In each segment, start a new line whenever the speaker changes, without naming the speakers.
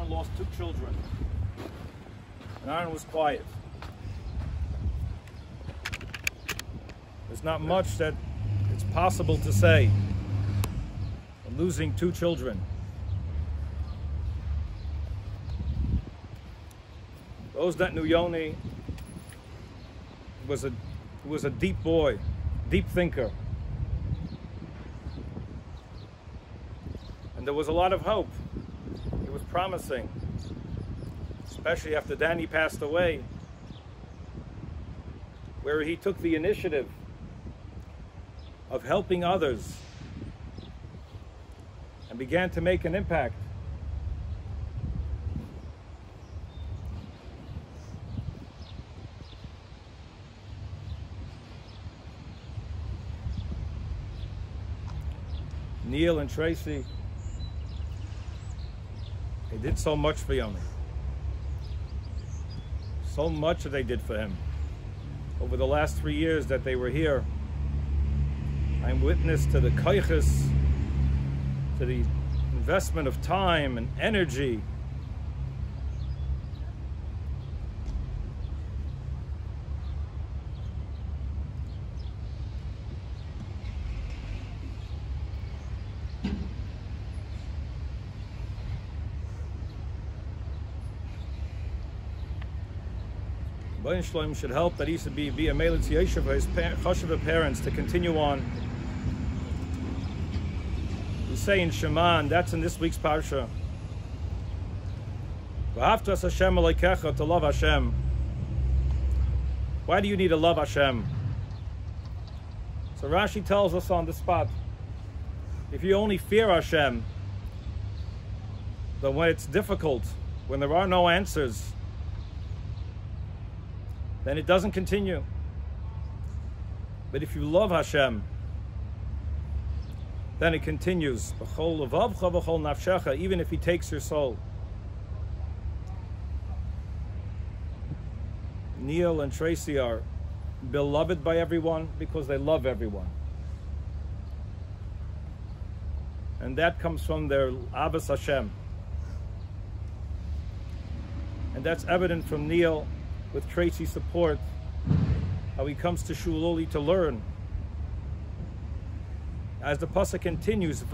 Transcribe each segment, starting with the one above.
Aaron lost 2 children. And Aaron was quiet. There's not much that it's possible to say of losing 2 children. Those that knew Yoni was a deep boy, deep thinker. And there was a lot of hope. It was promising, especially after Danny passed away, where he took the initiative of helping others and began to make an impact. Neil and Tracy, they did so much for Yoni. So much that they did for him. Over the last 3 years that they were here, I'm witness to the koiches, to the investment of time and energy. Bain Shloim should help that he should be a Melitz Yeshiva for his Choshev parents to continue on. We say in Shema, and that's in this week's Parsha, V'haftas Hashem Elokecha, to love Hashem. Why do you need to love Hashem? So Rashi tells us on the spot, if you only fear Hashem, then when it's difficult, when there are no answers, then it doesn't continue. But if you love Hashem, then it continues. Even if He takes your soul. Neil and Tracy are beloved by everyone because they love everyone. And that comes from their Ahavas Hashem. And that's evident from Neil with Tracy's support, how he comes to Shul only to learn. As the pasuk continues,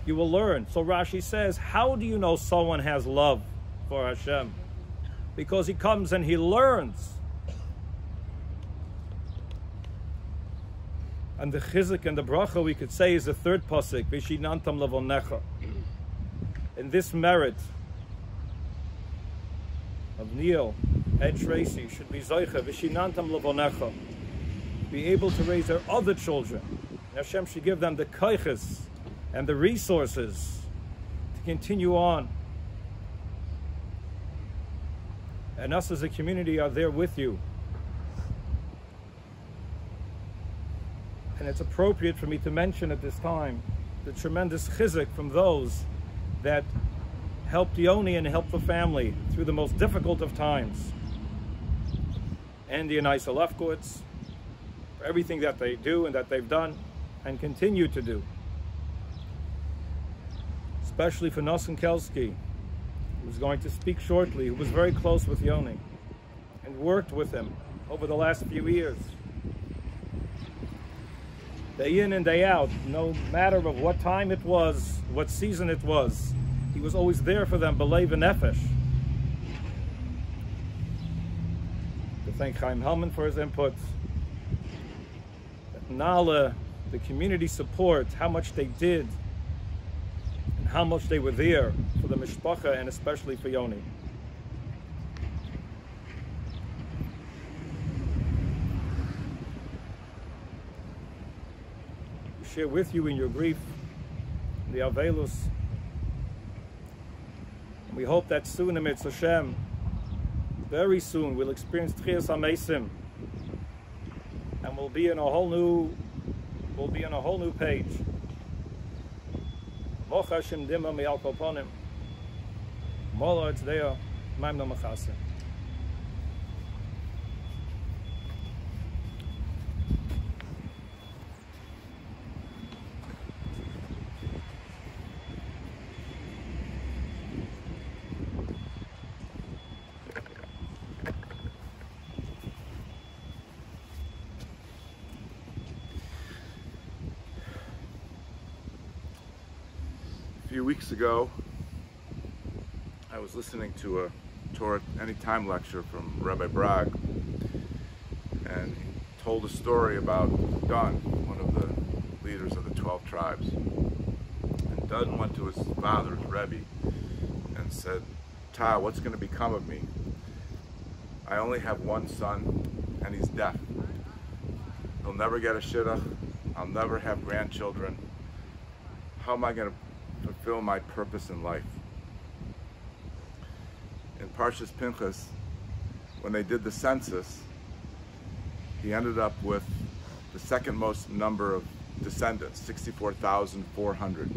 you will learn. So Rashi says, how do you know someone has love for Hashem? Because he comes and he learns. And the chizuk and the bracha we could say is the third pasuk, Vishinantam levonecha. In this merit of Neil and Tracy should be Zoicha, Vishinantam levonecha, be able to raise their other children. And Hashem should give them the koiches and the resources to continue on. And us as a community are there with you. And it's appropriate for me to mention at this time the tremendous chizuk from those that helped Yoni and helped the family through the most difficult of times. Andy and Vaiselberg, for everything that they do and that they've done and continue to do. Especially for Nosson Kelsky, who's going to speak shortly, who was very close with Yoni and worked with him over the last few years. Day in and day out, no matter of what time it was, what season it was, he was always there for them, b'leiv v'nefesh. To thank Chaim Hellman for his input, Nala, the community support, how much they did, and how much they were there for the mishpacha and especially for Yoni. We share with you in your grief, the Avelus. And we hope that soon, amidst Hashem, very soon, we'll experience Tchias HaMeisim, and we'll be in a whole new page. Moch Hashem dima mi'al kol ponim. Mola etzdeo ma'imno machaseh.
few weeks ago, I was listening to a Torah Anytime lecture from Rabbi Bragg, and he told a story about Dun, one of the leaders of the 12 tribes. And Dun went to his father's Rebbe and said, "Ta, what's going to become of me? I only have one son, and he's deaf. He'll never get a shidduch. I'll never have grandchildren. How am I going to fulfill my purpose in life?" In Parshas Pinchas, when they did the census, he ended up with the second most number of descendants, 64,400.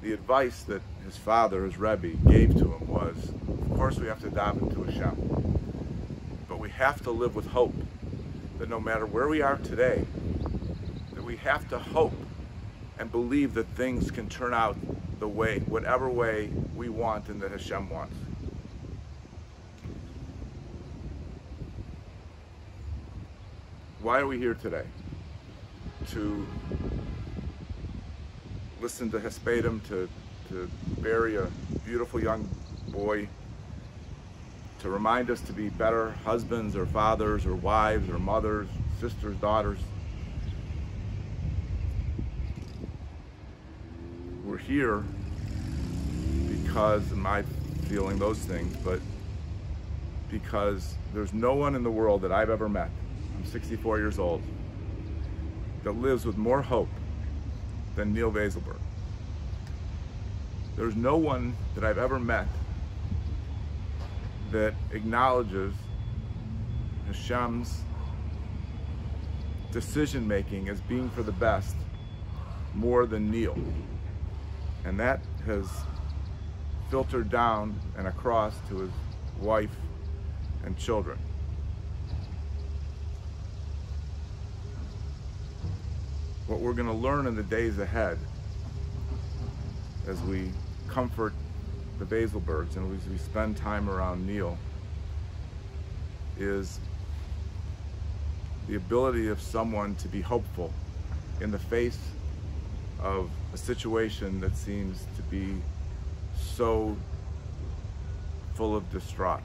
The advice that his father, his Rebbe, gave to him was, of course we have to daven to Hashem, but we have to live with hope that no matter where we are today, that we have to hope and believe that things can turn out the way, whatever way we want and that Hashem wants. Why are we here today? To listen to Hespedim, to bury a beautiful young boy, to remind us to be better husbands or fathers or wives or mothers, sisters, daughters. We're here because, am I feeling those things, but because there's no one in the world that I've ever met, I'm 64 years old, that lives with more hope than Neil Vaiselberg. There's no one that I've ever met that acknowledges Hashem's decision-making as being for the best more than Neil. And that has filtered down and across to his wife and children. What we're going to learn in the days ahead as we comfort the Vaiselbergs and as we spend time around Neil is the ability of someone to be hopeful in the face of a situation that seems to be so full of distraught.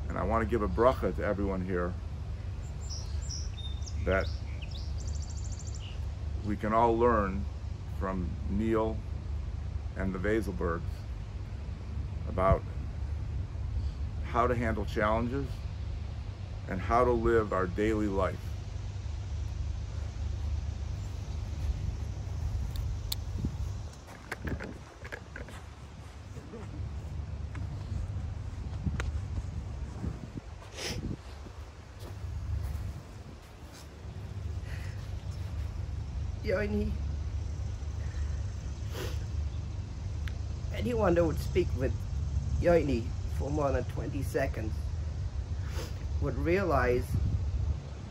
And I want to give a bracha to everyone here that we can all learn from Neil and the Vaiselbergs about how to handle challenges and how to live our daily life.
Yoni, anyone that would speak with Yoni for more than 20 seconds would realize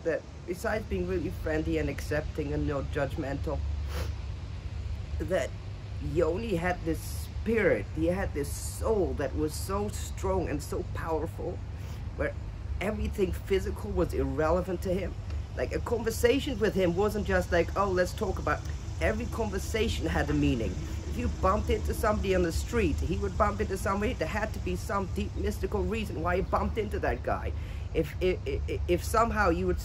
that besides being really friendly and accepting and not judgmental, that Yoni had this spirit, he had this soul that was so strong and so powerful, where everything physical was irrelevant to him. Like, a conversation with him wasn't just like, oh, let's talk about. Every conversation had a meaning. If you bumped into somebody on the street, he would bump into somebody. There had to be some deep mystical reason why he bumped into that guy. If somehow you would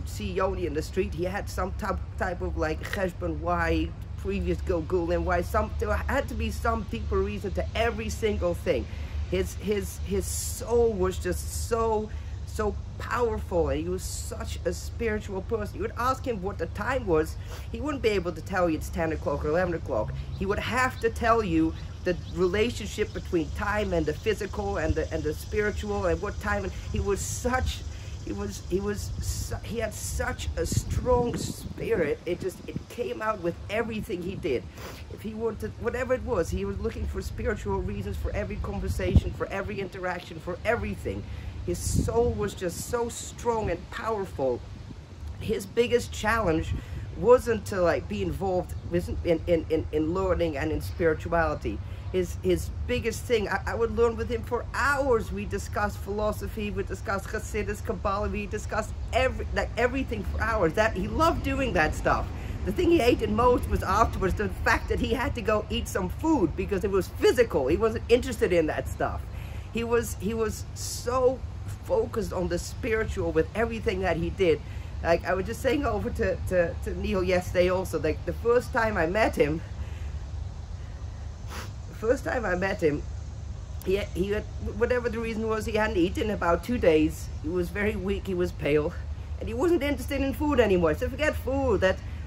see Yoni in the street, he had some type of like cheshbon why previous gilgul and why there had to be some deeper reason to every single thing. His soul was just so powerful, and he was such a spiritual person. You would ask him what the time was, he wouldn't be able to tell you it's 10 o'clock or 11 o'clock. He would have to tell you the relationship between time and the physical and the spiritual and what time. And he had such a strong spirit. It came out with everything he did. If he wanted, whatever it was, he was looking for spiritual reasons for every conversation, for every interaction, for everything. His soul was just so strong and powerful. His biggest challenge wasn't to like be involved in learning and in spirituality. his biggest thing. I would learn with him for hours. We discussed philosophy, we discussed Hasidus, Kabbalah, we discussed everything for hours. That he loved doing that stuff. The thing he hated most was afterwards the fact that he had to go eat some food because it was physical. He wasn't interested in that stuff. He was so focused on the spiritual with everything that he did. Like I was just saying over to Neil yesterday also, like the first time I met him, he had, whatever the reason was, he hadn't eaten in about 2 days. He was very weak, he was pale, and he wasn't interested in food anymore. I said, forget food.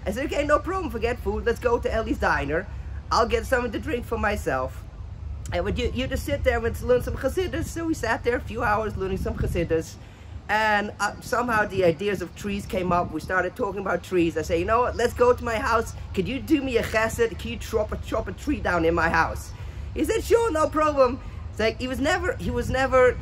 I said, okay, no problem, forget food. Let's go to Ellie's Diner. I'll get something to drink for myself. And would you just sit there and learn some Hasidus? So we sat there a few hours learning some Hasidus. And somehow the ideas of trees came up. We started talking about trees. I say, you know what, let's go to my house. Could you do me a chesed? Can you chop a tree down in my house? He said, sure, no problem. It's like he was never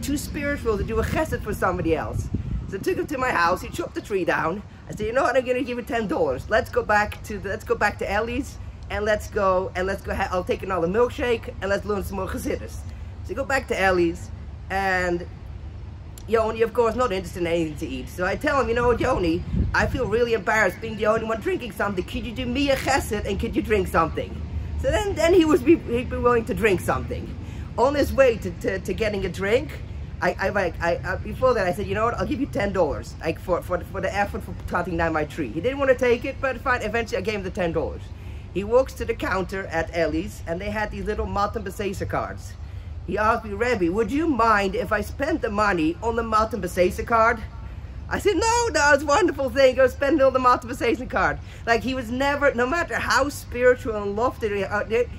too spiritual to do a chesed for somebody else. So I took him to my house. He chopped the tree down. I said, you know what, I'm gonna give you $10. Let's go back to Ellie's and let's go. I'll take another milkshake and let's learn some more Hasidus. So I go back to Ellie's, and Yoni, of course, not interested in anything to eat. So I tell him, you know what, Yoni, I feel really embarrassed being the only one drinking something. Could you do me a chesed and could you drink something? So then he'd be willing to drink something. On his way to getting a drink, before that I said, you know what, I'll give you $10, like for the effort for cutting down my tree. He didn't want to take it, but fine. Eventually I gave him the $10. He walks to the counter at Ellie's, and they had these little Matan B'Seisa cards. He asked me, Rebbe, would you mind if I spent the money on the Matan B'Seisa card? I said, no, it's a wonderful thing. Go spend it on the Matan B'Seisa card. Like, he was never, no matter how spiritual and lofty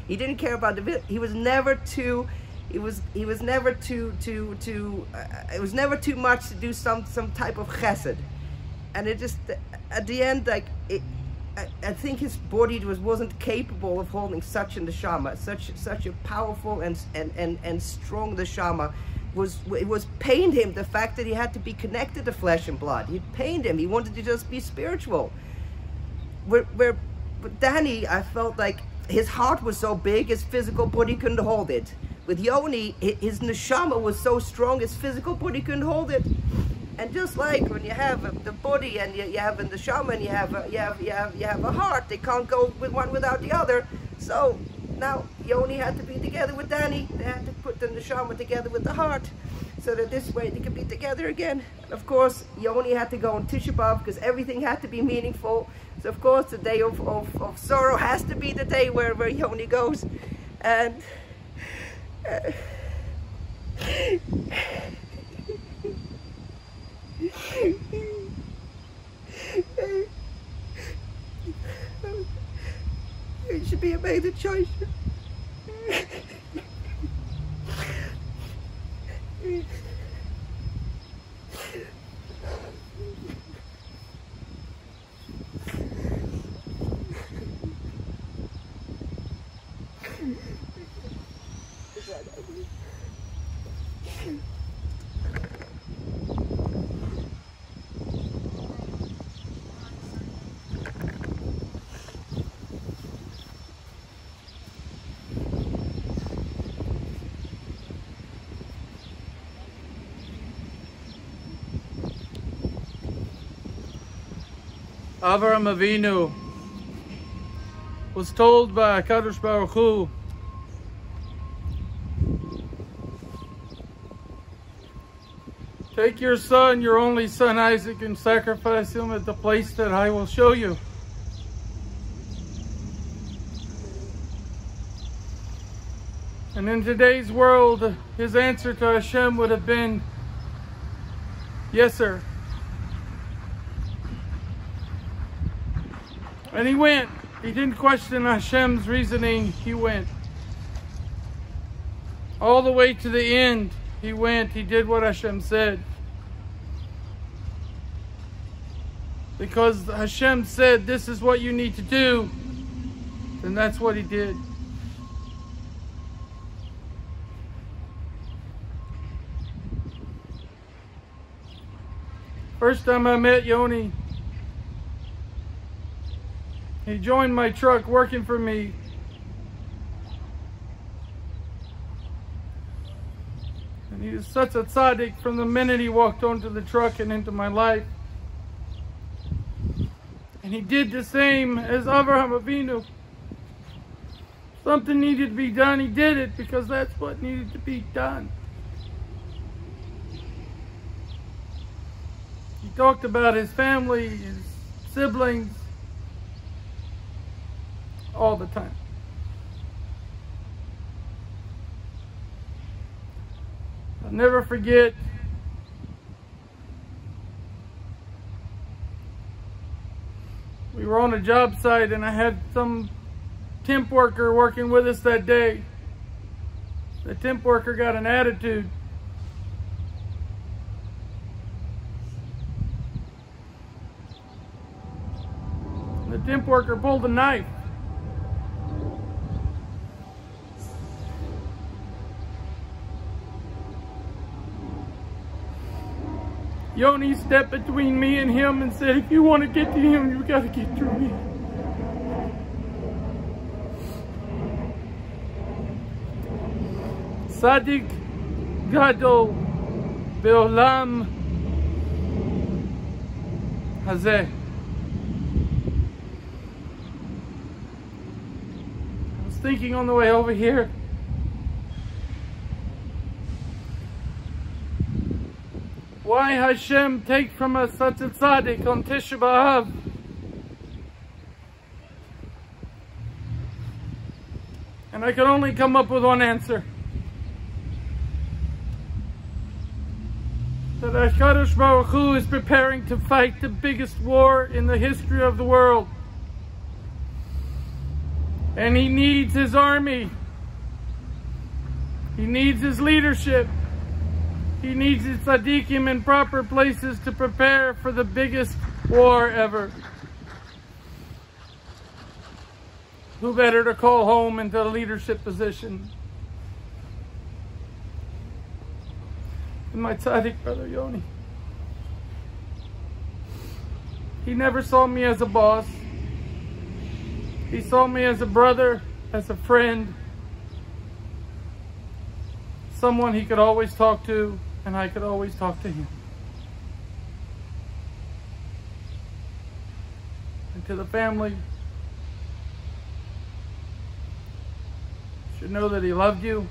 he didn't care about the bit. He was never too. It was never too much to do some type of chesed, and it just at the end, like I think his body wasn't capable of holding such a neshama, such a powerful and strong neshama. It was pained him, the fact that he had to be connected to flesh and blood. It pained him. He wanted to just be spiritual. With Danny, I felt like his heart was so big, his physical body couldn't hold it. With Yoni, his neshama was so strong, his physical body couldn't hold it. And just like when you have the body and you have a neshama and you have a heart, they can't go with one without the other. So now Yoni had to be together with Danny. They had to put the neshama together with the heart, so that this way they could be together again. And of course, Yoni had to go on Tisha B'Av because everything had to be meaningful. So of course, the day of sorrow has to be the day where Yoni goes. And it should be a major choice.
Avraham Avinu was told by Kadosh Baruch Hu, take your son, your only son Isaac, and sacrifice him at the place that I will show you. And in today's world, his answer to Hashem would have been, yes, sir. And he went. He didn't question Hashem's reasoning. He went. All the way to the end, he went. He did what Hashem said. Because Hashem said, this is what you need to do. And that's what he did. First time I met Yoni, he joined my truck working for me. And he was such a tzaddik from the minute he walked onto the truck and into my life. And he did the same as Avraham Avinu. Something needed to be done, he did it because that's what needed to be done. He talked about his family, his siblings, all the time. I'll never forget we were on a job site and I had some temp worker working with us that day. The temp worker got an attitude. The temp worker pulled a knife. Yoni stepped between me and him and said, if you want to get to him, you got to get through me. Tzaddik Gadol Be'olam Hazeh. I was thinking on the way over here, why Hashem take from us such a tzaddik on Tisha B'Av? And I could only come up with one answer. That HaKadosh Baruch Hu is preparing to fight the biggest war in the history of the world. And he needs his army. He needs his leadership. He needs his tzaddikim in proper places to prepare for the biggest war ever. Who better to call home into a leadership position than my tzaddik brother Yoni? He never saw me as a boss. He saw me as a brother, as a friend, someone he could always talk to, and I could always talk to him. And to the family, you should know that he loved you,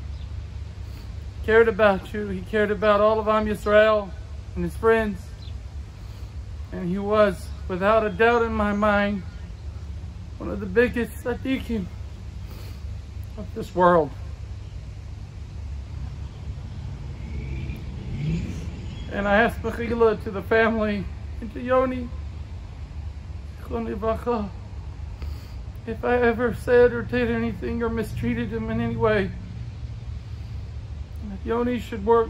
cared about you, he cared about all of Am Yisrael and his friends, and he was, without a doubt in my mind, one of the biggest tzaddikim of this world. And I asked Mechila, to the family, and to Yoni, if I ever said or did anything or mistreated him in any way, that Yoni should go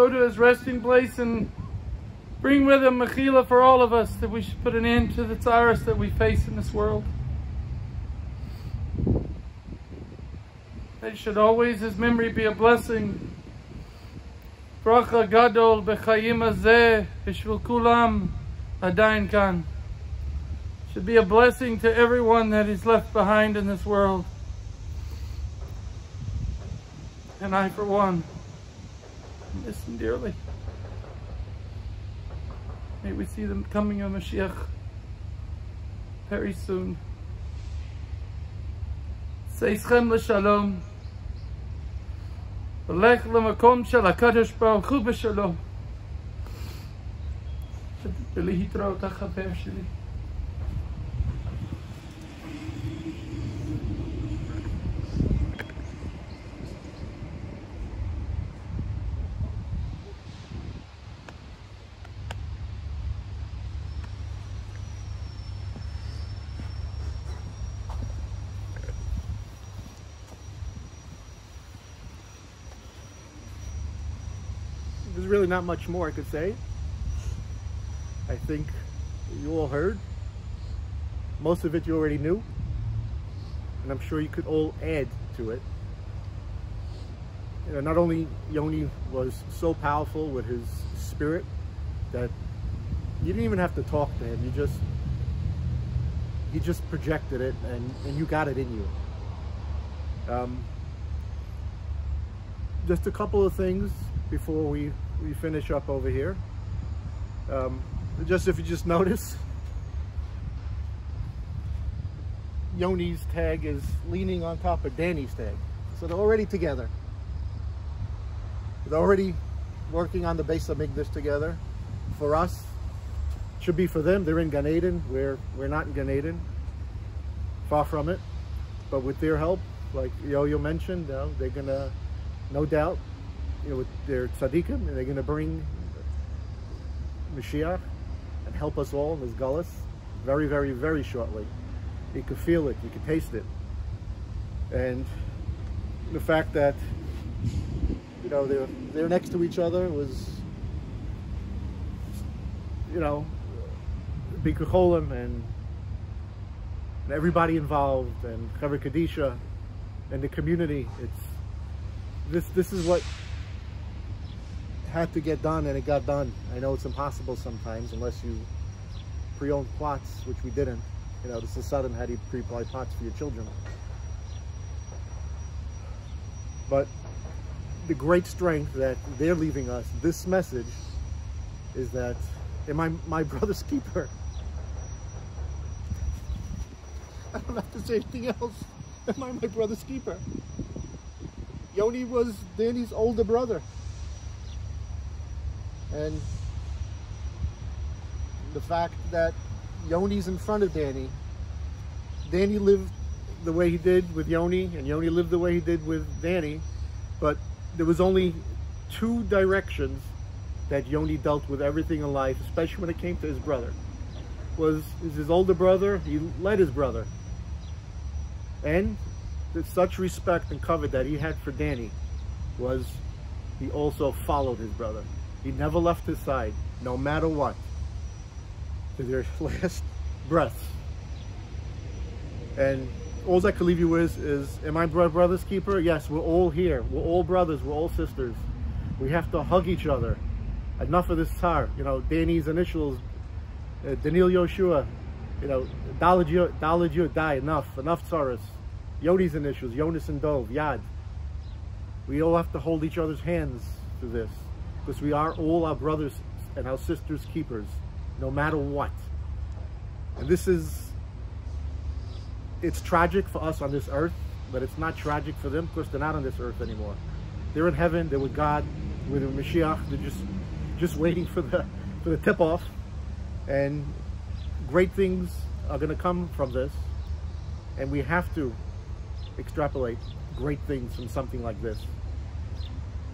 to his resting place and bring with him Mechila for all of us, that we should put an end to the tzaras that we face in this world. That should always his memory be a blessing. Bracha gadol b'chayim hazeh b'shvil kulam adayin kan. Should be a blessing to everyone that is left behind in this world. And I, for one, miss him dearly. May we see the coming of Mashiach very soon. Seischem l'shalom. V'lech l'makom shel HaKadosh Baruch Hu b'shalom. ולהתראות החבר שלי.
There's really not much more I could say. I think you all heard. Most of it you already knew. And I'm sure you could all add to it. You know, not only Yoni was so powerful with his spirit that you didn't even have to talk to him. He just projected it and you got it in you. Just a couple of things before we finish up over here. Just if you just notice, Yoni's tag is leaning on top of Danny's tag. So they're already together. They're already working on the Beis HaMikdash together. For us, it should be for them. They're in Gan Eden. We're not in Gan Eden. Far from it. But with their help, like Yo-Yo mentioned, they're gonna, no doubt, with their tzaddikim, and they're gonna bring Mashiach and help us all in this gullus very, very, very shortly. You can feel it, you can taste it. And the fact that, they're next to each other was, Bikur Cholim and everybody involved, and Chaver Kadisha and the community. This is what had to get done, and it got done. I know it's impossible sometimes unless you pre-owned plots, which we didn't. This is sudden, how do you pre-apply plots for your children? But the great strength that they're leaving us, this message, is that, am I my brother's keeper? I don't have to say anything else. Am I my brother's keeper? Yoni was Danny's older brother. And the fact that Yoni's in front of Danny, Danny lived the way he did with Yoni, and Yoni lived the way he did with Danny, but there was only two directions that Yoni dealt with everything in life, especially when it came to his brother. Was his older brother, he led his brother. And such respect and covet that he had for Danny was he also followed his brother. He never left his side, no matter what, to their last breaths. And all I can leave you with is, am I brother's keeper? Yes, we're all here. We're all brothers. We're all sisters. We have to hug each other. Enough of this tar. Danny's initials, Daniel Yoshua, Daled Yud, die. Enough tzaras. Yoni's initials, Jonas and Dov, Yad. We all have to hold each other's hands through this, because we are all our brothers and our sisters' keepers, no matter what. And it's tragic for us on this earth, but it's not tragic for them, because they're not on this earth anymore. They're in heaven, they're with God, with Mashiach. They're just waiting for the tip-off. And great things are going to come from this, and we have to extrapolate great things from something like this.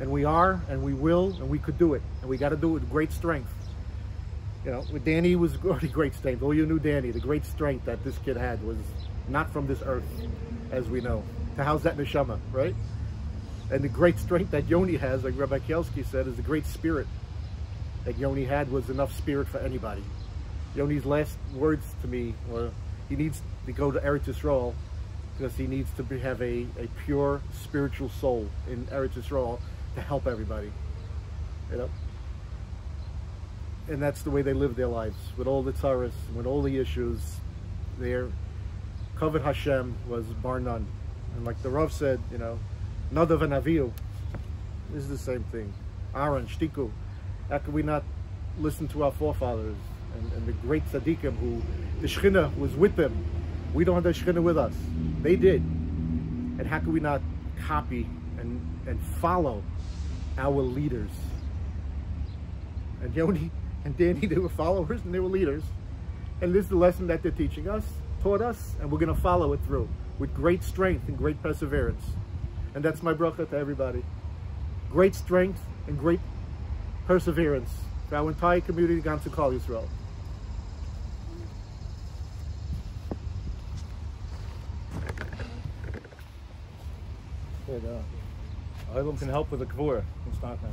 And we are, and we will, and we could do it, and we got to do it with great strength. With Danny was already great strength. All you knew Danny, the great strength that this kid had was not from this earth, as we know. To house that neshama, right? And the great strength that Yoni has, like Rabbi Kielski said, is the great spirit that Yoni had, was enough spirit for anybody. Yoni's last words to me were, he needs to go to Eretz Yisrael because he needs to have a pure spiritual soul in Eretz Yisrael to help everybody. And that's the way they live their lives, with all the tzaras, with all the issues. Their Kavod Hashem was bar none. And like the Rav said, Nadav and Avihu, this is the same thing. Aaron, Shtiku, how could we not listen to our forefathers and the great tzaddikim who the Shekhinah was with them? We don't have the Shekhinah with us. They did. And how could we not copy and follow our leaders? And Yoni and Danny, they were followers and they were leaders. And this is the lesson that they're teaching us, taught us, and we're going to follow it through with great strength and great perseverance. And that's my bracha to everybody. Great strength and great perseverance for our entire community, Gam Kol Yisrael.
Oilam can help with the kavur. It's not now.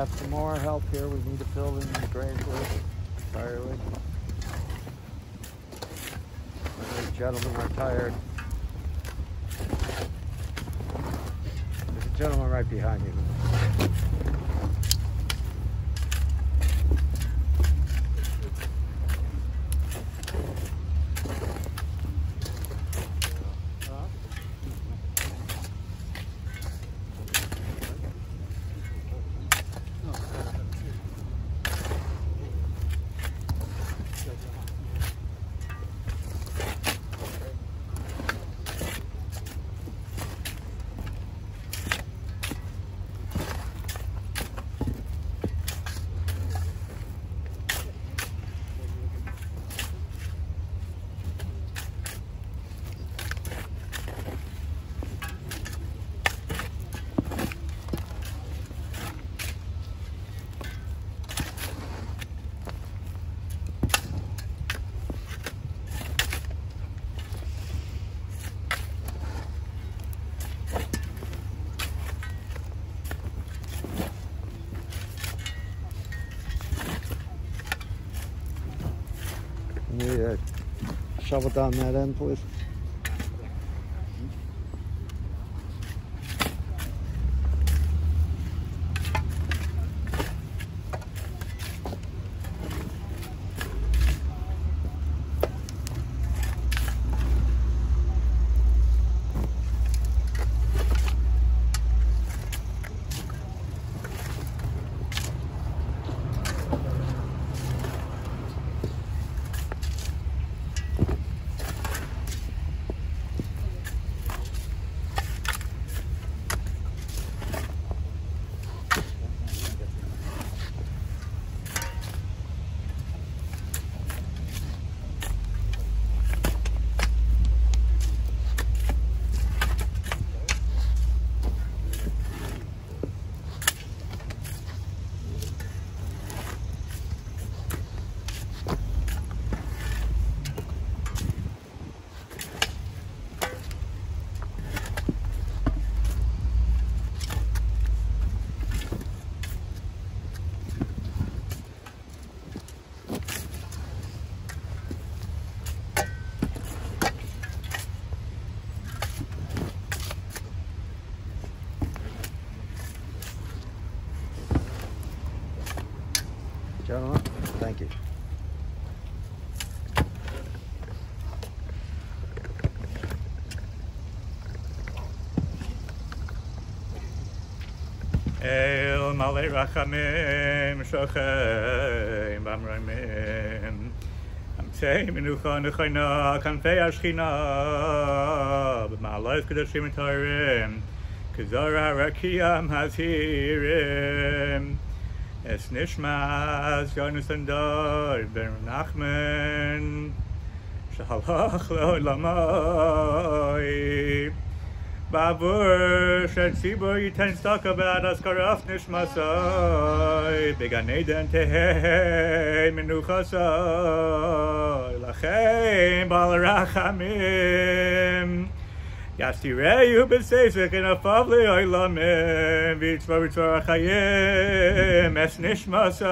have some more help here. We need to fill in the grave list entirely. These gentlemen are tired. There's a gentleman right behind you. Shovel down that end, please. Gentlemen, thank you.
El Malay Rachamim Shochem Bamramim Amtei Menucha Nechayna Kanfei Ashchina B'Ma'alot Kedoshim Torim Kazara Rakiyam Hazirim Es Nishmas Yonasan Dor Ben Nachman Shahalach Le'olamai Babur Shetzibur Yiten Stakabad Askaraf Nishmasai Began Eden Tehei Menuchasai Lachem Balarachamim Yastireyu B'Seisik in a Favli Oilamim Vitzvah Vitzvah Chayim Es Nishmasai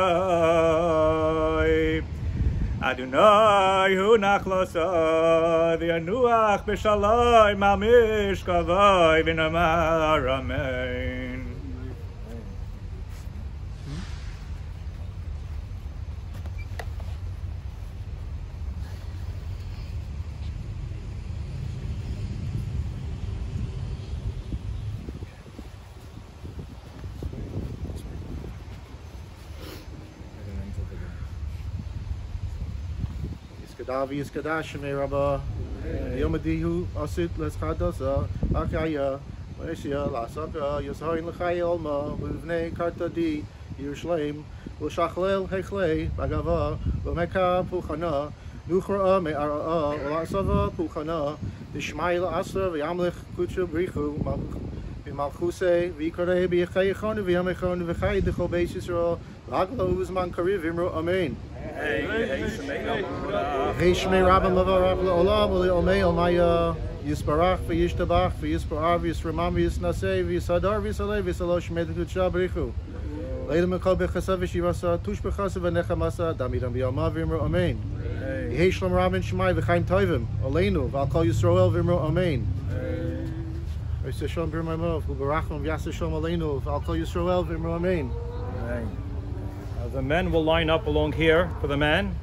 Adonai hu nachlosa v'yanuach b'shaloi mamish kavoi v'namar amen.
Davi is Kadash me Rabba Yomadihu Asit Les Kadasa Akaya Malaysia Lasaka Yashain Lachai Olma Buvne Karta Di Yerushalayim Ushachlel Hechle Bagava Bameka Puchana Nuchra Me Ara Lasava Puchana Ishmael Asa Yamlich Kuchu Brichu Malchuse Vikare Biachayachon Viamechon Vichai the Chobes Israel Laglo Uzman Karivimro Amen.
Hey,
Shmei Rabban Lava Rabba Olam Uli Omei Omaya Yisbarach V'Yishtabach V'Yisbar V'Yisramam V'Yisnasei V'Yisadar V'Yisalei V'Yisalosh Medekut Shabrichu Leila Mekal Bechasav Shivasa, Tush Bechasav Nechamasa, Damiram Biyama Vimro Amen. Yehi Shalom Rabin Shemai V'chaim Tovim, Aleinu, V'al Kol Yisrael Vimro Amen. V'yiseh Shalom B'rmaimov, V'barachim V'yaseh Shalom Aleinu, V'al Kol Yisrael Vimro Amen.
The men will line up along here for the men,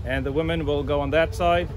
and the women will go on that side.